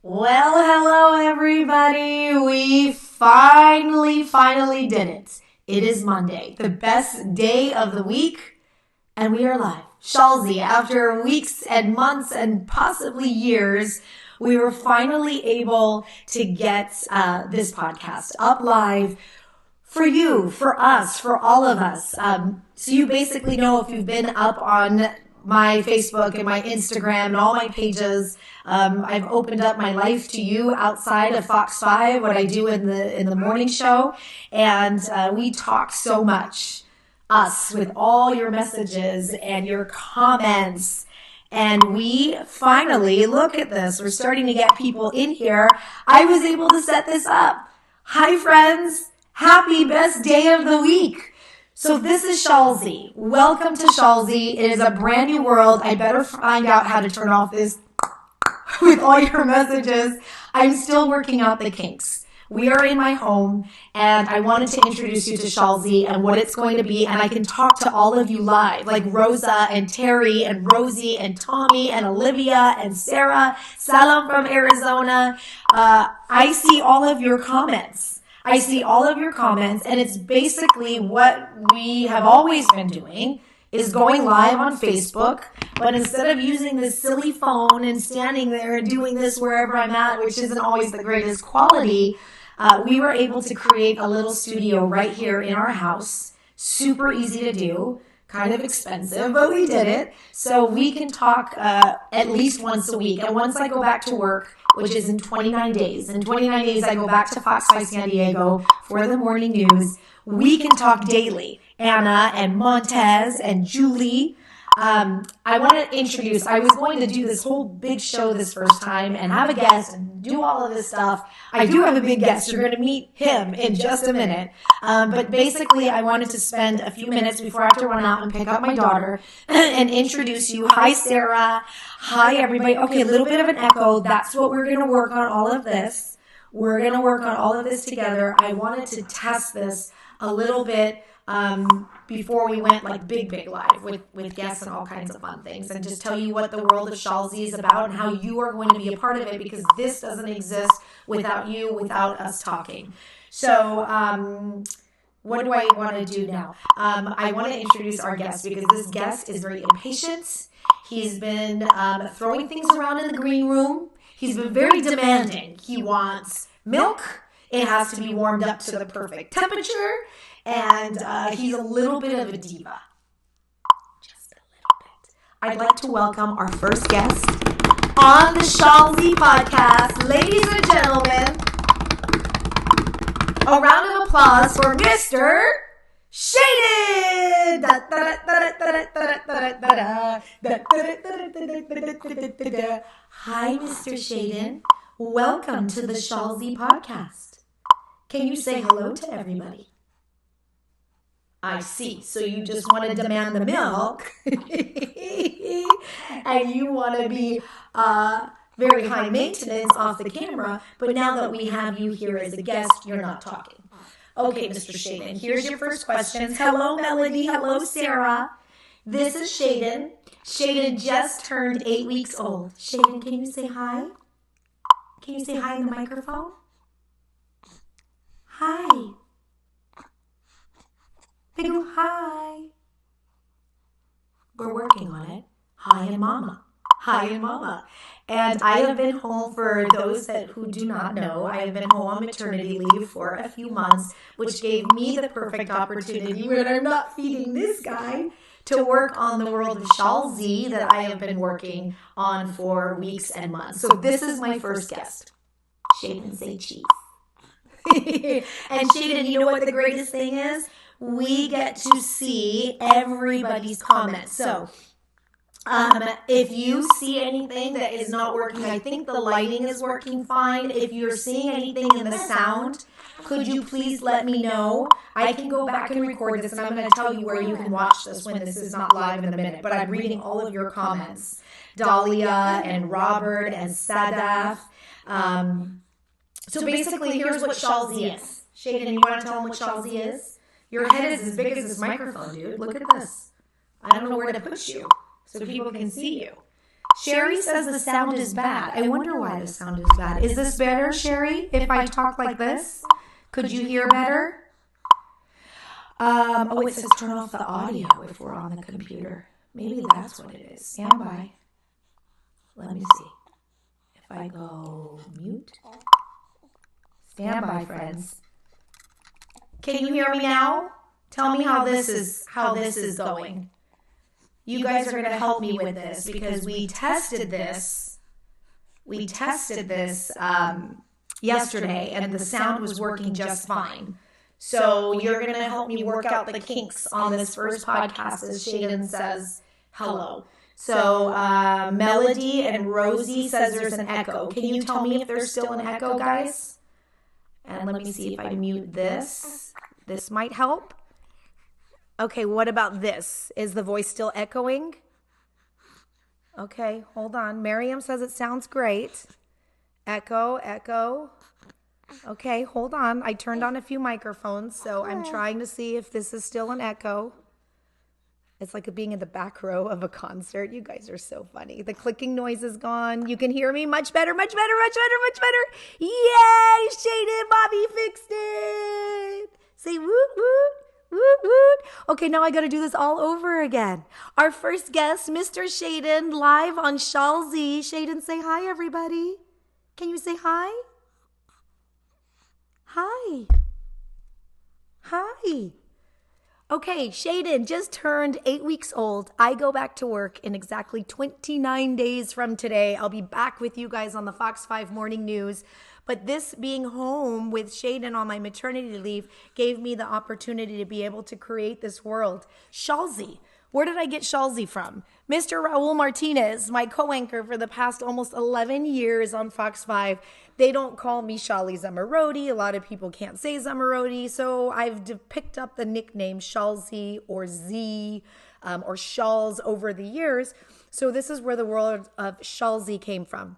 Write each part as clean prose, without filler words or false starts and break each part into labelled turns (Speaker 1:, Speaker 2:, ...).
Speaker 1: Well, hello everybody. We finally did it. It is Monday, the best day of the week, and we are live. SHALLZ, after weeks and months and possibly years, we were finally able to get this podcast up live for you, for us, for all of us. So you basically know, if you've been up on my Facebook and my Instagram and all my pages, I've opened up my life to you outside of Fox 5, what I do in the morning show. And we talk so much, us, with all your messages and your comments. And we finally, look at this, we're starting to get people in here. I was able to set this up. Hi friends, happy best day of the week. So this is SHALLZ. Welcome to SHALLZ. It is a brand new world. I better find out how to turn off this with all your messages. I'm still working out the kinks. We are in my home, and I wanted to introduce you to SHALLZ and what it's going to be, and I can talk to all of you live, like Rosa and Terry and Rosie and Tommy and Olivia and Sarah, Salam from Arizona. I see all of your comments. I see all of your comments, and it's basically what we have always been doing, is going live on Facebook. But instead of using this silly phone and standing there and doing this wherever I'm at, which isn't always the greatest quality, we were able to create a little studio right here in our house. Super easy to do. Kind of expensive, but we did it. So we can talk at least once a week. And once I go back to work, which is in 29 days. In 29 days, I go back to Fox 5 San Diego for the morning news. We can talk daily. Anna and Montez and Julie. I want to introduce, I was going to do this whole big show this first time and have a guest and do all of this stuff. I do have a big guest. You're going to meet him in just a minute. But basically, I wanted to spend a few minutes before I have to run out and pick up my daughter and introduce you. Hi, Sarah. Hi, everybody. Okay, a little bit of an echo. That's what we're going to work on, all of this. We're going to work on all of this together. I wanted to test this a little bit before we went like big live with guests and all kinds of fun things, and just tell you what the world of SHALLZ is about and how you are going to be a part of it, because this doesn't exist without you, without us talking. So what do I want to do now? I want to introduce our guest, because this guest is very impatient. He's been throwing things around in the green room. He's been very demanding. He wants milk. It has to be warmed up to the perfect temperature. And he's a little bit of a diva. Just a little bit. I'd like to welcome our first guest on the SHALLZ podcast. Ladies and gentlemen, a round of applause for Mr. Shaden! Hi, Mr. Shaden. Welcome to the SHALLZ podcast. Can you say hello to everybody? I see. So you just want to demand the milk and you want to be very high maintenance off the camera. But now that we have you here as a guest, you're not talking. Okay, Mr. Shaden, here's your first questions. Hello, Melody. Hello, Sarah. This is Shaden. Shaden just turned 8 weeks old. Shaden, can you say hi? Can you say hi in the microphone? Hi. Big hi. We're working on it. Hi and mama. Hi and mama. And I have been home, for those who do not know, I have been home on maternity leave for a few months, which gave me the perfect opportunity, when I'm not feeding this guy, to work on the world of SHALLZ that I have been working on for weeks and months. So this is my first guest. Shaden, say cheese. And Shaden, you know what the greatest thing is? We get to see everybody's comments. So if you see anything that is not working, I think the lighting is working fine. If you're seeing anything in the sound, could you please let me know? I can go back and record this, and I'm going to tell you where you can watch this when this is not live in a minute. But I'm reading all of your comments. Dahlia and Robert and Sadaf. So basically, here's what SHALLZ is. Shaden, you want to tell them what SHALLZ is? Your head is as big as this microphone, dude. Look at this. I don't know where to put you so people can see you. Sherry says the sound is bad. I wonder why the sound is bad. Is this better, Sherry, if I talk like this? Could you hear better? It says turn off the audio if we're on the computer. Maybe that's what it is. Stand by. Let me see. If I go mute. Stand by, friends. Can you hear me now? Tell me how this is going. You guys are going to help me with this because we tested this. We tested this yesterday, and the sound was working just fine. So you're going to help me work out the kinks on this first podcast as Shaden says hello. So Melody and Rosie says there's an echo. Can you tell me if there's still an echo, guys? And let me see if I mute this. This might help. Okay, what about this? Is the voice still echoing? Okay, hold on. Miriam says it sounds great. Echo, echo. Okay, hold on. I turned on a few microphones, so I'm trying to see if this is still an echo. It's like being in the back row of a concert. You guys are so funny. The clicking noise is gone. You can hear me much better, much better, much better, much better. Yay, Shaden, Bobby fixed it. Say woot, woot. Woot, woot. Okay, now I got to do this all over again. Our first guest, Mr. Shaden, live on SHALLZ. Shaden, say hi, everybody. Can you say hi? Hi. Hi. Okay, Shaden just turned 8 weeks old. I go back to work in exactly 29 days from today. I'll be back with you guys on the Fox 5 Morning News. But this being home with Shaden on my maternity leave gave me the opportunity to be able to create this world. SHALLZ. Where did I get SHALLZ from? Mr. Raul Martinez, my co-anchor for the past almost 11 years on Fox 5. They don't call me Shali Zamarodi. A lot of people can't say Zamarodi. So I've picked up the nickname SHALLZ or Z or SHALLZ over the years. So this is where the word of SHALLZ came from.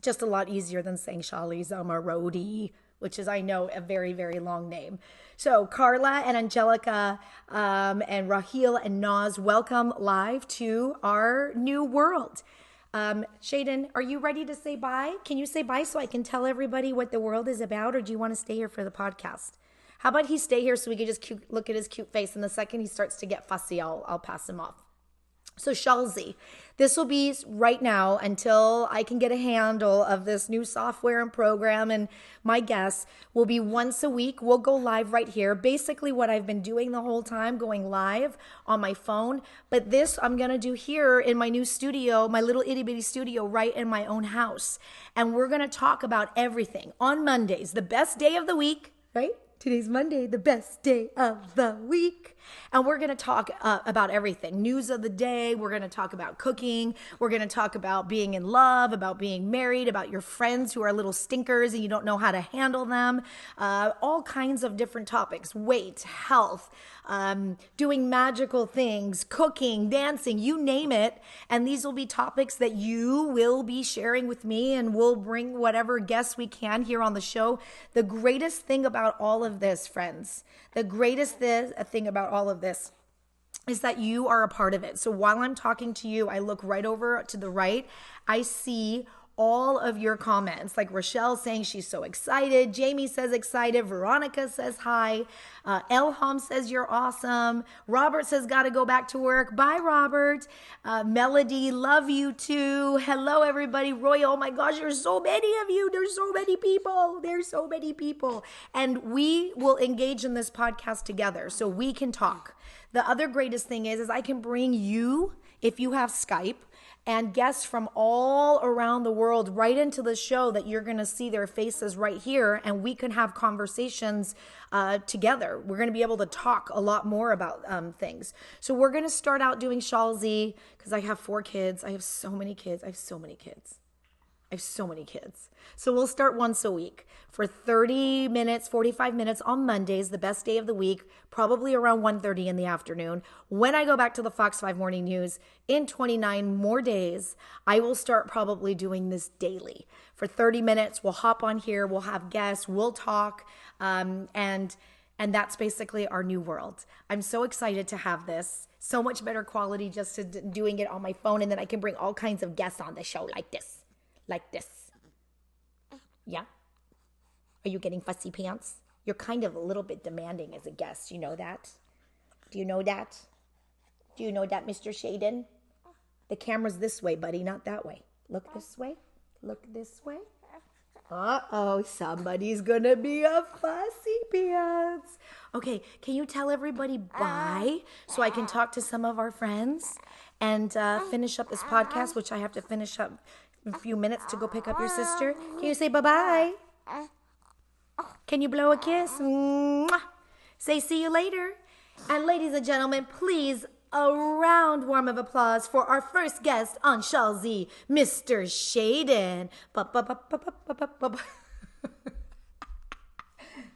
Speaker 1: Just a lot easier than saying Shali Zamarodi, which is, I know, a very, very long name. So Carla and Angelica and Raheel and Naz, welcome live to our new world. Shaden, are you ready to say bye? Can you say bye so I can tell everybody what the world is about, or do you want to stay here for the podcast? How about he stay here so we can just look at his cute face, and the second he starts to get fussy, I'll pass him off. So SHALLZ, this will be right now until I can get a handle of this new software and program, and my guests will be once a week. We'll go live right here. Basically what I've been doing the whole time, going live on my phone, but this I'm going to do here in my new studio, my little itty bitty studio right in my own house. And we're going to talk about everything on Mondays, the best day of the week, right? Today's Monday, the best day of the week. And we're going to talk about everything. News of the day. We're going to talk about cooking. We're going to talk about being in love, about being married, about your friends who are little stinkers and you don't know how to handle them. All kinds of different topics. Weight, health, doing magical things, cooking, dancing, you name it. And these will be topics that you will be sharing with me, and we'll bring whatever guests we can here on the show. The greatest thing about all of this, friends, the greatest thing about all of this is that you are a part of it. So while I'm talking to you, I look right over to the right. I see all of your comments, like Rochelle saying she's so excited. Jamie says excited. Veronica says hi. Elham says you're awesome. Robert says got to go back to work. Bye, Robert. Melody, love you too. Hello, everybody. Roy, oh my gosh, there's so many of you. There's so many people. There's so many people. And we will engage in this podcast together so we can talk. The other greatest thing is I can bring you, if you have Skype, and guests from all around the world right into the show that you're going to see their faces right here, and we can have conversations together. We're going to be able to talk a lot more about things. So we're going to start out doing SHALLZ because I have 4 kids. I have so many kids. I have so many kids. So we'll start once a week for 30 minutes, 45 minutes on Mondays, the best day of the week, probably around 1:30 in the afternoon. When I go back to the Fox 5 Morning News in 29 more days, I will start probably doing this daily. For 30 minutes, we'll hop on here, we'll have guests, we'll talk, and that's basically our new world. I'm so excited to have this. So much better quality just to doing it on my phone, and then I can bring all kinds of guests on the show like this. Like this. Yeah? Are you getting fussy pants? You're kind of a little bit demanding as a guest. You know that? Do you know that? Do you know that, Mr. Shaden? The camera's this way, buddy, not that way. Look this way. Look this way. Uh-oh, somebody's gonna be a fussy pants. Okay, can you tell everybody bye so I can talk to some of our friends and finish up this podcast, which I have to finish up in a few minutes to go pick up your sister? Can you say bye-bye? Can you blow a kiss? Mwah. Say see you later. And ladies and gentlemen, please, a round warm of applause for our first guest on SHALLZ, Mr. Shaden.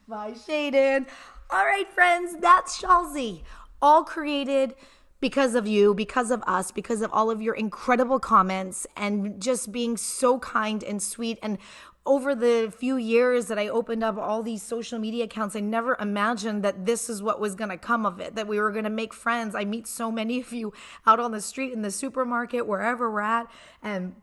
Speaker 1: Bye, Shaden. All right, friends, that's SHALLZ. All created because of you, because of us, because of all of your incredible comments and just being so kind and sweet. And over the few years that I opened up all these social media accounts, I never imagined that this is what was going to come of it, that we were going to make friends. I meet so many of you out on the street, in the supermarket, wherever we're at. And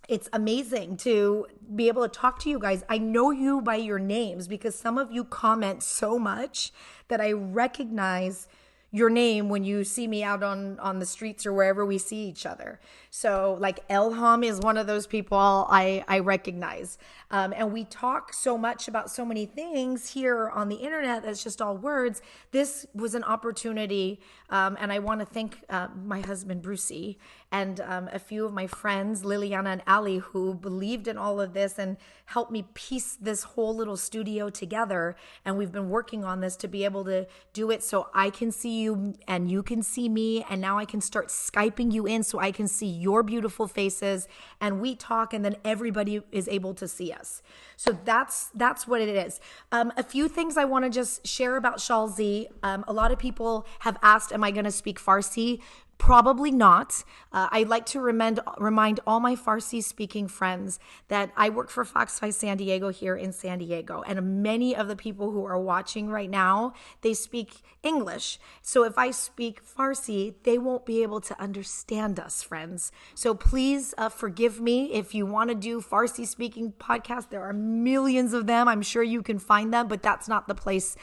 Speaker 1: it's amazing to be able to talk to you guys. I know you by your names because some of you comment so much that I recognize your name when you see me out on the streets or wherever we see each other. So like Elham is one of those people I recognize. And we talk so much about so many things here on the internet that's just all words. This was an opportunity. And I want to thank my husband, Brucey, and a few of my friends, Liliana and Ali, who believed in all of this and helped me piece this whole little studio together. And we've been working on this to be able to do it so I can see you and you can see me. And now I can start Skyping you in so I can see your beautiful faces and we talk and then everybody is able to see us. So that's what it is. A few things I want to just share about SHALLZ. A lot of people have asked, am I going to speak Farsi? Probably not. I'd like to remind all my Farsi-speaking friends that I work for Fox 5 San Diego here in San Diego, and many of the people who are watching right now, they speak English. So if I speak Farsi, they won't be able to understand us, friends. So please forgive me if you want to do Farsi-speaking podcasts. There are millions of them. I'm sure you can find them, but that's not the place.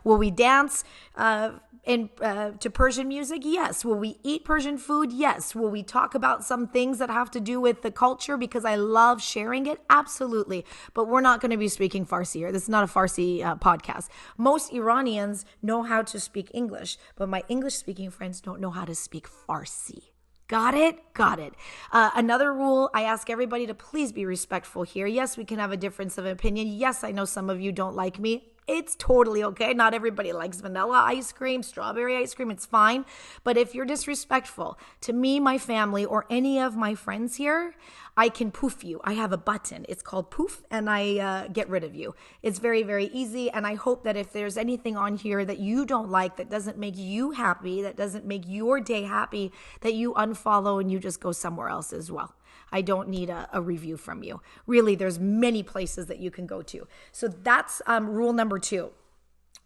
Speaker 1: Will we dance? To Persian music? Yes. Will we eat Persian food? Yes. Will we talk about some things that have to do with the culture because I love sharing it? Absolutely. But we're not going to be speaking Farsi here. This is not a Farsi podcast. Most Iranians know how to speak English, but my English-speaking friends don't know how to speak Farsi. Got it? Got it. Another rule, I ask everybody to please be respectful here. Yes, we can have a difference of opinion. Yes, I know some of you don't like me. It's totally okay. Not everybody likes vanilla ice cream, strawberry ice cream. It's fine. But if you're disrespectful to me, my family, or any of my friends here, I can poof you. I have a button. It's called poof, and I get rid of you. It's very, very easy. And I hope that if there's anything on here that you don't like, that doesn't make you happy, that doesn't make your day happy, that you unfollow and you just go somewhere else as well. I don't need a review from you. Really, there's many places that you can go to. So that's rule number 2.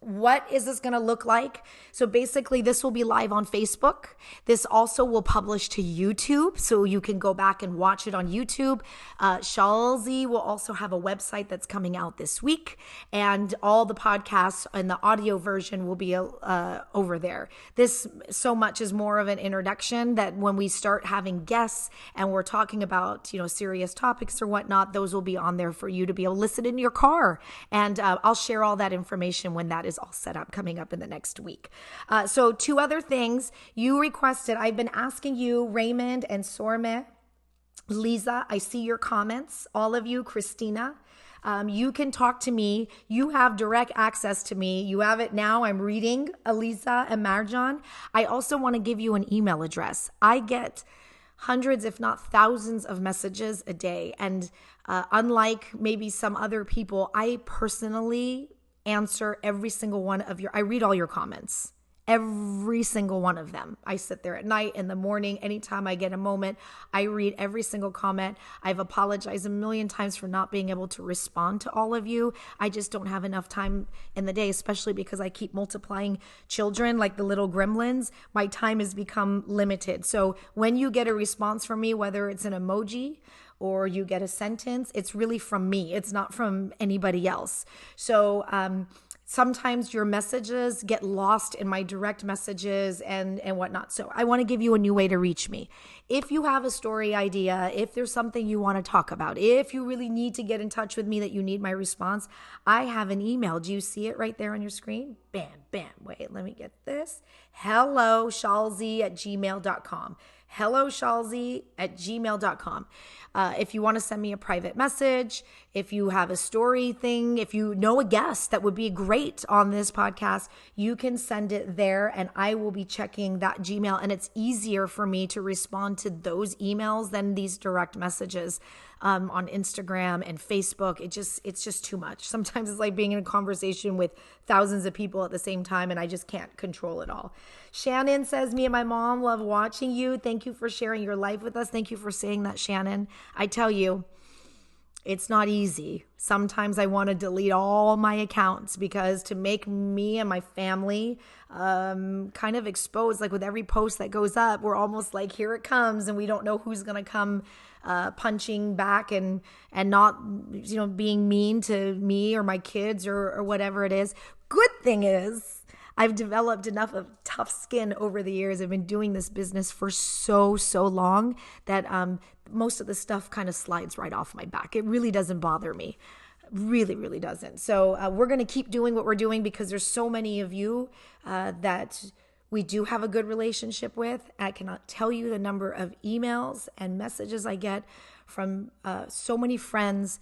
Speaker 1: What is this going to look like? So basically, this will be live on Facebook. This also will publish to YouTube, so you can go back and watch it on YouTube. SHALLZ will also have a website that's coming out this week, and all the podcasts and the audio version will be over there. This so much is more of an introduction that when we start having guests and we're talking about, serious topics or whatnot, those will be on there for you to be able to listen in your car. And I'll share all that information when that is all set up coming up in the next week. So 2 other things you requested. I've been asking you, Raymond and Sorme, Lisa, I see your comments, all of you, Christina. You can talk to me. You have direct access to me. You have it now. I'm reading Aliza and Marjan. I also want to give you an email address. I get hundreds, if not thousands of messages a day. And unlike maybe some other people, I personally answer every single one of I read all your comments Every single one of them. I sit there at night, in the morning, anytime I get a moment, I read every single comment. I've apologized a million times for not being able to respond to all of you. I just don't have enough time in the day, especially because I keep multiplying children like the little gremlins. My time has become limited. So when you get a response from me, whether it's an emoji or you get a sentence, it's really from me. It's not from anybody else. So, sometimes your messages get lost in my direct messages and whatnot. So I want to give you a new way to reach me. If you have a story idea, if there's something you want to talk about, if you really need to get in touch with me that you need my response, I have an email. Do you see it right there on your screen? Bam, bam. Wait, let me get this. Hello, SHALLZ@gmail.com. HelloShalzi@gmail.com. If you want to send me a private message, if you have a story thing, if you know a guest that would be great on this podcast, you can send it there and I will be checking that Gmail. And it's easier for me to respond to those emails than these direct messages on Instagram and Facebook. It's just too much. Sometimes it's like being in a conversation with thousands of people at the same time and I just can't control it all. Shannon says, me and my mom love watching you. Thank you for sharing your life with us. Thank you for saying that, Shannon. I tell you, it's not easy. Sometimes I want to delete all my accounts because to make me and my family kind of exposed, like with every post that goes up, we're almost like, here it comes, and we don't know who's going to come punching back and not, being mean to me or my kids or whatever it is. Good thing is, I've developed enough of tough skin over the years. I've been doing this business for so long that most of the stuff kind of slides right off my back. It really doesn't bother me. Really doesn't. So we're going to keep doing what we're doing because there's so many of you that we do have a good relationship with. I cannot tell you the number of emails and messages I get from so many friends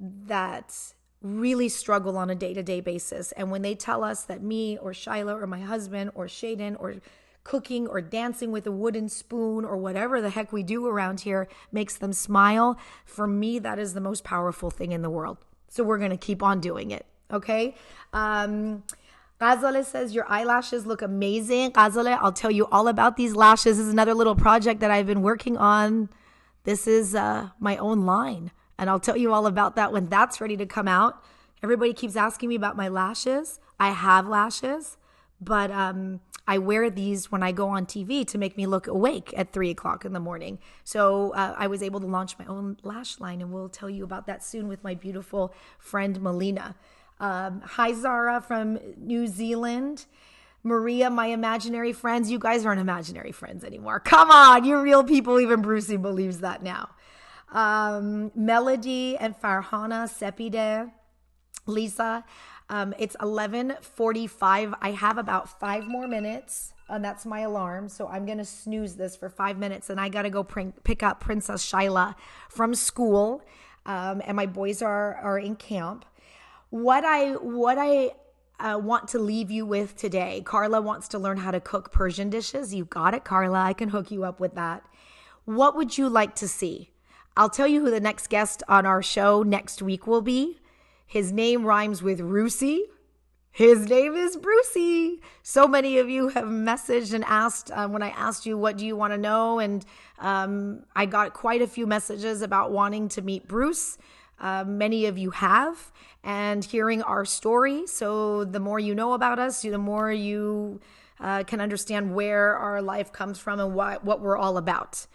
Speaker 1: that really struggle on a day-to-day basis. And when they tell us that me or Shyla or my husband or Shaden or cooking or dancing with a wooden spoon or whatever the heck we do around here makes them smile, for me, that is the most powerful thing in the world. So we're going to keep on doing it. Okay. Ghazale says, your eyelashes look amazing. Ghazale, I'll tell you all about these lashes. This is another little project that I've been working on. This is my own line. And I'll tell you all about that when that's ready to come out. Everybody keeps asking me about my lashes. I have lashes, but I wear these when I go on TV to make me look awake at 3 o'clock in the morning. So I was able to launch my own lash line, and we'll tell you about that soon with my beautiful friend Melina. Hi, Zara from New Zealand. Maria, my imaginary friends. You guys aren't imaginary friends anymore. Come on, you're real people. Even Brucey believes that now. Melody and Farhana Sepide, Lisa, it's 11:45. I have about 5 more minutes, and that's my alarm. So I'm going to snooze this for 5 minutes, and I got to go pick up Princess Shyla from school. And my boys are in camp. What I want to leave you with today, Carla wants to learn how to cook Persian dishes. You got it, Carla. I can hook you up with that. What would you like to see? I'll tell you who the next guest on our show next week will be. His name rhymes with Rusi. His name is Brucey. So many of you have messaged and asked when I asked you, what do you want to know? And I got quite a few messages about wanting to meet Bruce. Many of you have, and hearing our story. So the more you know about us, the more you can understand where our life comes from and what we're all about.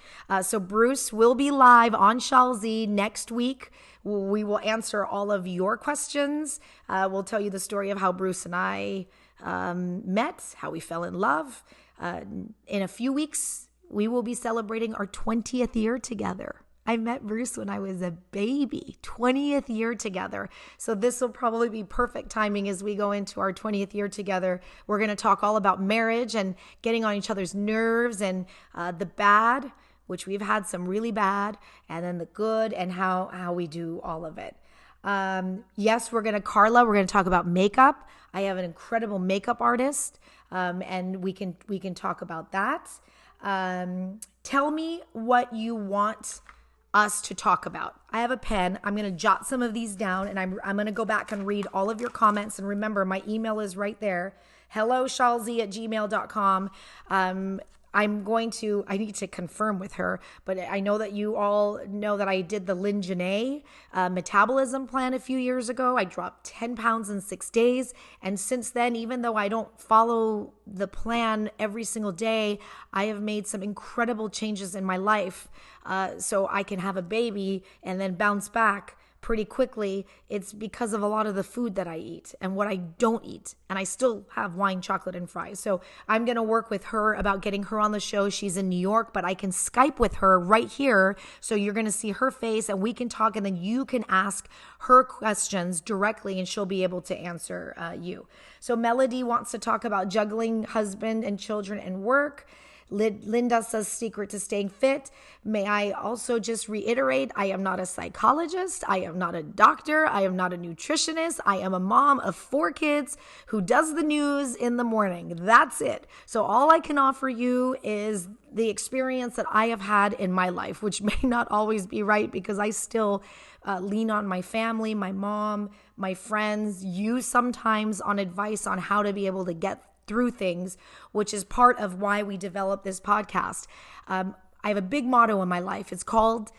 Speaker 1: So Bruce will be live on SHALLZ next week. We will answer all of your questions. We'll tell you the story of how Bruce and I met, how we fell in love. In a few weeks, we will be celebrating our 20th year together. I met Bruce when I was a baby, 20th year together. So this will probably be perfect timing as we go into our 20th year together. We're going to talk all about marriage and getting on each other's nerves and the bad, which we've had some really bad, and then the good and how we do all of it. Yes, we're going to talk about makeup. I have an incredible makeup artist, and we can talk about that. Tell me what you want us to talk about. I have a pen. I'm going to jot some of these down, and I'm going to go back and read all of your comments. And remember, my email is right there. SHALLZ@gmail.com. I need to confirm with her, but I know that you all know that I did the Lynn Janae metabolism plan a few years ago. I dropped 10 pounds in 6 days. And since then, even though I don't follow the plan every single day, I have made some incredible changes in my life so I can have a baby and then bounce back pretty quickly. It's because of a lot of the food that I eat and what I don't eat. And I still have wine, chocolate, and fries. So I'm going to work with her about getting her on the show. She's in New York, but I can Skype with her right here. So you're going to see her face and we can talk, and then you can ask her questions directly and she'll be able to answer you. So Melody wants to talk about juggling husband and children and work. Linda says secret to staying fit. May I also just reiterate, I am not a psychologist. I am not a doctor. I am not a nutritionist. I am a mom of 4 kids who does the news in the morning. That's it. So all I can offer you is the experience that I have had in my life, which may not always be right because I still lean on my family, my mom, my friends, you sometimes on advice on how to be able to get through things, which is part of why we developed this podcast. I have a big motto in my life. It's called,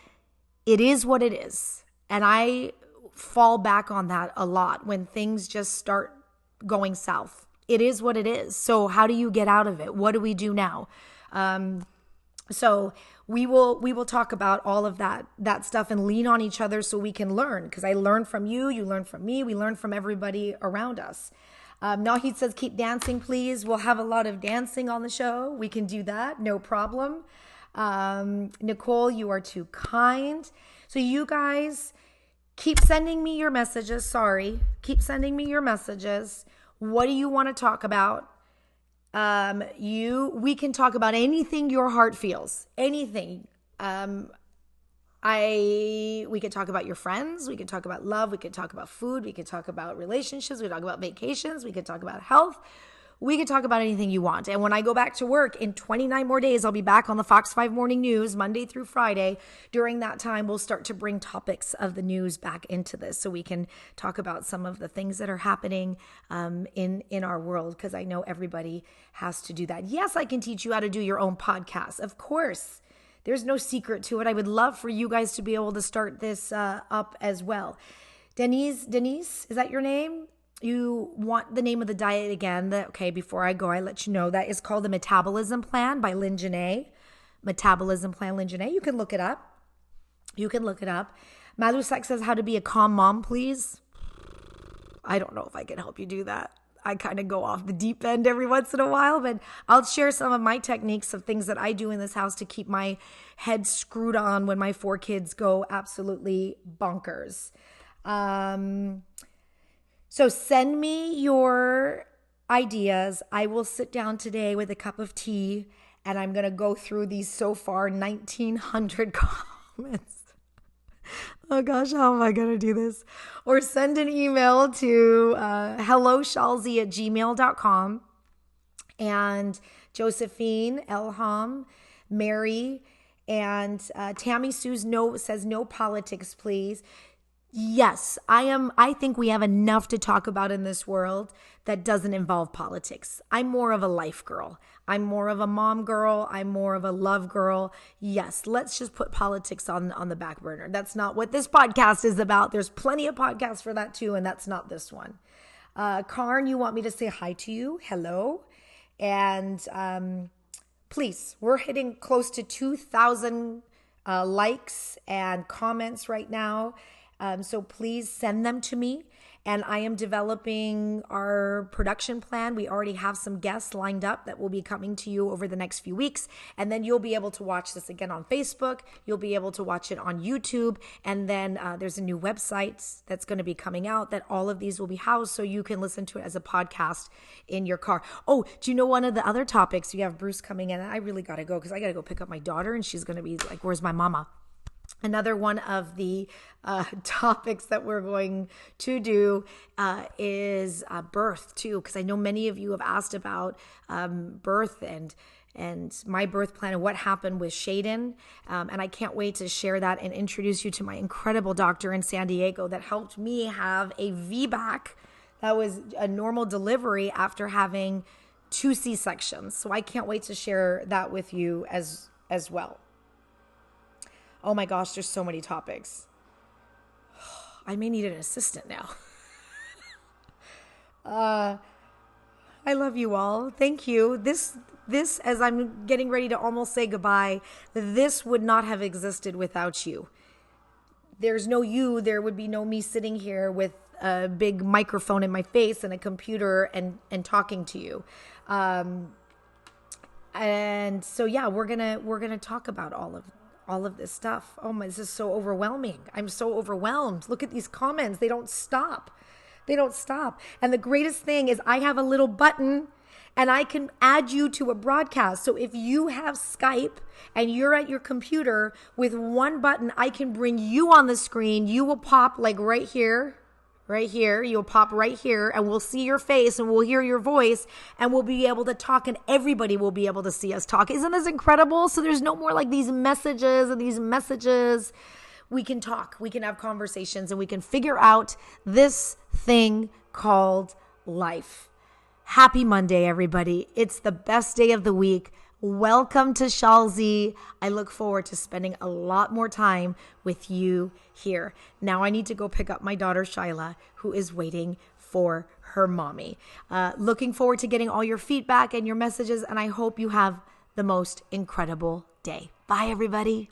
Speaker 1: "It is what it is." And I fall back on that a lot when things just start going south. It is what it is. So how do you get out of it? What do we do now? So we will talk about all of that stuff and lean on each other so we can learn, because I learn from you, you learn from me, we learn from everybody around us. Nahid says, keep dancing, please. We'll have a lot of dancing on the show. We can do that. No problem. Nicole, you are too kind. So you guys keep sending me your messages. Keep sending me your messages. What do you want to talk about? We can talk about anything your heart feels. Anything. We could talk about your friends. We could talk about love. We could talk about food. We could talk about relationships. We could talk about vacations. We could talk about health. We could talk about anything you want. And when I go back to work in 29 more days, I'll be back on the Fox 5 Morning News Monday through Friday. During that time, we'll start to bring topics of the news back into this so we can talk about some of the things that are happening in our world, because I know everybody has to do that. Yes, I can teach you how to do your own podcast. Of course. There's no secret to it. I would love for you guys to be able to start this up as well. Denise, is that your name? You want the name of the diet again? Okay, before I go, I let you know that is called the Metabolism Plan by Lynn Janae. Metabolism Plan, Lynn Janae. You can look it up. Malusak says, how to be a calm mom, please. I don't know if I can help you do that. I kind of go off the deep end every once in a while, but I'll share some of my techniques of things that I do in this house to keep my head screwed on when my 4 kids go absolutely bonkers. So send me your ideas. I will sit down today with a cup of tea and I'm going to go through these so far 1,900 comments. Oh gosh, how am I going to do this? Or send an email to helloshalz@gmail.com. And Josephine, Elham, Mary, and Tammy Sue says no politics, please. Yes, I think we have enough to talk about in this world that doesn't involve politics. I'm more of a life girl. I'm more of a mom girl. I'm more of a love girl. Yes, let's just put politics on the back burner. That's not what this podcast is about. There's plenty of podcasts for that too, and that's not this one. Karn, you want me to say hi to you? Hello. And please, we're hitting close to 2,000 likes and comments right now. So please send them to me. And I am developing our production plan. We already have some guests lined up that will be coming to you over the next few weeks. And then you'll be able to watch this again on Facebook. You'll be able to watch it on YouTube. And then there's a new website that's going to be coming out that all of these will be housed so you can listen to it as a podcast in your car. Oh, do you know one of the other topics? We have Bruce coming in. And I really got to go because I got to go pick up my daughter and she's going to be like, where's my mama? Another one of the topics that we're going to do is birth too, because I know many of you have asked about birth and my birth plan and what happened with Shaden. And I can't wait to share that and introduce you to my incredible doctor in San Diego that helped me have a VBAC That was a normal delivery after having 2 C-sections. So I can't wait to share that with you as well. Oh my gosh, there's so many topics. I may need an assistant now. I love you all. Thank you. This, as I'm getting ready to almost say goodbye, this would not have existed without you. There's no you, there would be no me sitting here with a big microphone in my face and a computer and talking to you. And so, yeah, we're gonna talk about all of this stuff. Oh my, this is so overwhelming. I'm so overwhelmed. Look at these comments. They don't stop. They don't stop. And the greatest thing is I have a little button and I can add you to a broadcast. So if you have Skype and you're at your computer, with one button, I can bring you on the screen. You will pop like right here. You'll pop right here and we'll see your face and we'll hear your voice and we'll be able to talk and everybody will be able to see us talk. Isn't this incredible? So there's no more like these messages and these messages. We can talk, we can have conversations, and we can figure out this thing called life. Happy Monday, everybody. It's the best day of the week. Welcome to SHALLZ. I look forward to spending a lot more time with you here. Now I need to go pick up my daughter, Shyla, who is waiting for her mommy. Looking forward to getting all your feedback and your messages, and I hope you have the most incredible day. Bye, everybody.